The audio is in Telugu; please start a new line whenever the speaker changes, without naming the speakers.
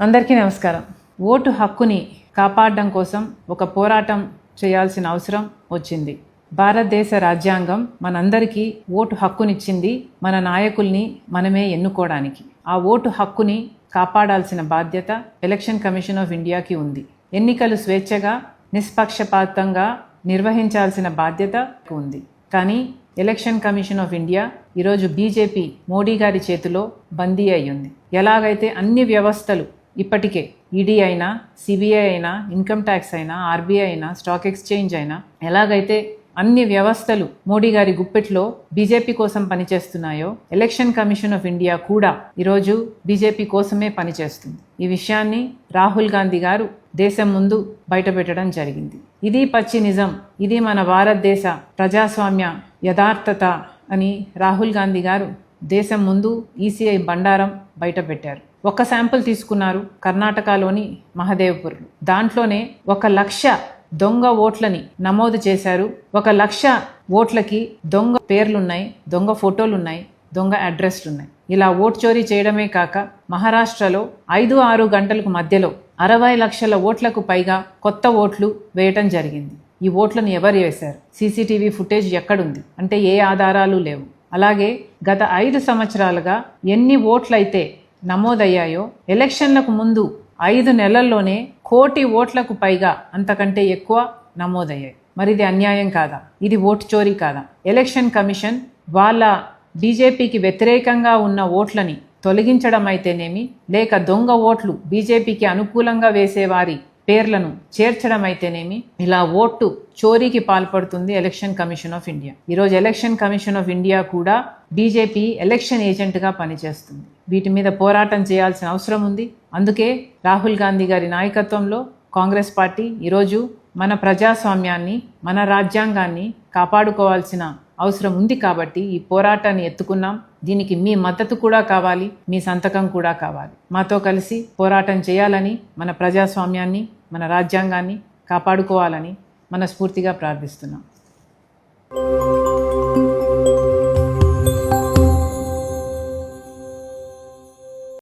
అందరికీ నమస్కారం. ఓటు హక్కుని కాపాడడం కోసం ఒక పోరాటం చేయాల్సిన అవసరం వచ్చింది. భారతదేశ రాజ్యాంగం మనందరికీ ఓటు హక్కునిచ్చింది, మన నాయకుల్ని మనమే ఎన్నుకోవడానికి. ఆ ఓటు హక్కుని కాపాడాల్సిన బాధ్యత ఎలక్షన్ కమిషన్ ఆఫ్ ఇండియాకి ఉంది. ఎన్నికలు స్వేచ్ఛగా నిష్పక్షపాతంగా నిర్వహించాల్సిన బాధ్యత ఉంది. కానీ ఎలక్షన్ కమిషన్ ఆఫ్ ఇండియా ఈరోజు బీజేపీ మోడీ గారి చేతిలో బందీ అయ్యింది. ఎలాగైతే అన్ని వ్యవస్థలు ఇప్పటికే ఈడీ అయినా, సిబిఐ అయినా, ఇన్కమ్ ట్యాక్స్ అయినా, ఆర్బీఐ అయినా, స్టాక్ ఎక్స్చేంజ్ అయినా, ఎలాగైతే అన్ని వ్యవస్థలు మోడీ గారి గుప్పెట్లో బీజేపీ కోసం పనిచేస్తున్నాయో, ఎలక్షన్ కమిషన్ ఆఫ్ ఇండియా కూడా ఈరోజు బీజేపీ కోసమే పనిచేస్తుంది. ఈ విషయాన్ని రాహుల్ గాంధీ గారు దేశం ముందు బయటపెట్టడం జరిగింది. ఇది పచ్చి నిజం, ఇది మన భారతదేశ ప్రజాస్వామ్య యథార్థత అని రాహుల్ గాంధీ గారు దేశం ముందు ఈసీఐ బండారం బయటపెట్టారు. ఒక శాంపుల్ తీసుకున్నారు, కర్ణాటకలోని మహదేవ్పూర్. దాంట్లోనే 1,00,000 దొంగ ఓట్లని నమోదు చేశారు. 1,00,000 ఓట్లకి దొంగ పేర్లున్నాయి, దొంగ ఫోటోలున్నాయి, దొంగ అడ్రస్లున్నాయి. ఇలా ఓట్ చోరీ చేయడమే కాక మహారాష్ట్రలో 5-6 గంటలకు మధ్యలో 60 లక్షల ఓట్లకు పైగా కొత్త ఓట్లు వేయటం జరిగింది. ఈ ఓట్లను ఎవరు వేశారు? సీసీటీవీ ఫుటేజ్ ఎక్కడుంది అంటే ఏ ఆధారాలు లేవు. అలాగే గత 5 సంవత్సరాలుగా ఎన్ని ఓట్లయితే నమోదయ్యాయో, ఎలక్షన్లకు ముందు 5 నెలల్లోనే 1 కోటి ఓట్లకు పైగా అంతకంటే ఎక్కువ నమోదయ్యాయి. మరి ఇది అన్యాయం కాదా? ఇది ఓటు చోరీ కాదా? ఎలక్షన్ కమిషన్ వాళ్ళ బీజేపీకి వ్యతిరేకంగా ఉన్న ఓట్లని తొలగించడం అయితేనేమి, లేక దొంగ ఓట్లు బీజేపీకి అనుకూలంగా వేసేవారి పేర్లను చేర్చడం అయితేనేమి, ఇలా ఓటు చోరీకి పాల్పడుతుంది ఎలక్షన్ కమిషన్ ఆఫ్ ఇండియా. ఈరోజు ఎలక్షన్ కమిషన్ ఆఫ్ ఇండియా కూడా బీజేపీ ఎలక్షన్ ఏజెంట్గా పనిచేస్తుంది. వీటి మీద పోరాటం చేయాల్సిన అవసరం ఉంది. అందుకే రాహుల్ గాంధీ గారి నాయకత్వంలో కాంగ్రెస్ పార్టీ ఈరోజు మన ప్రజాస్వామ్యాన్ని, మన రాజ్యాంగాన్ని కాపాడుకోవాల్సిన అవసరం ఉంది. కాబట్టి ఈ పోరాటాన్ని ఎత్తుకున్నాం. దీనికి మీ మద్దతు కూడా కావాలి, మీ సంతకం కూడా కావాలి. మాతో కలిసి పోరాటం చేయాలని, మన ప్రజాస్వామ్యాన్ని, మన రాజ్యాంగాన్ని కాపాడుకోవాలని మనస్ఫూర్తిగా ప్రార్థిస్తున్నాం.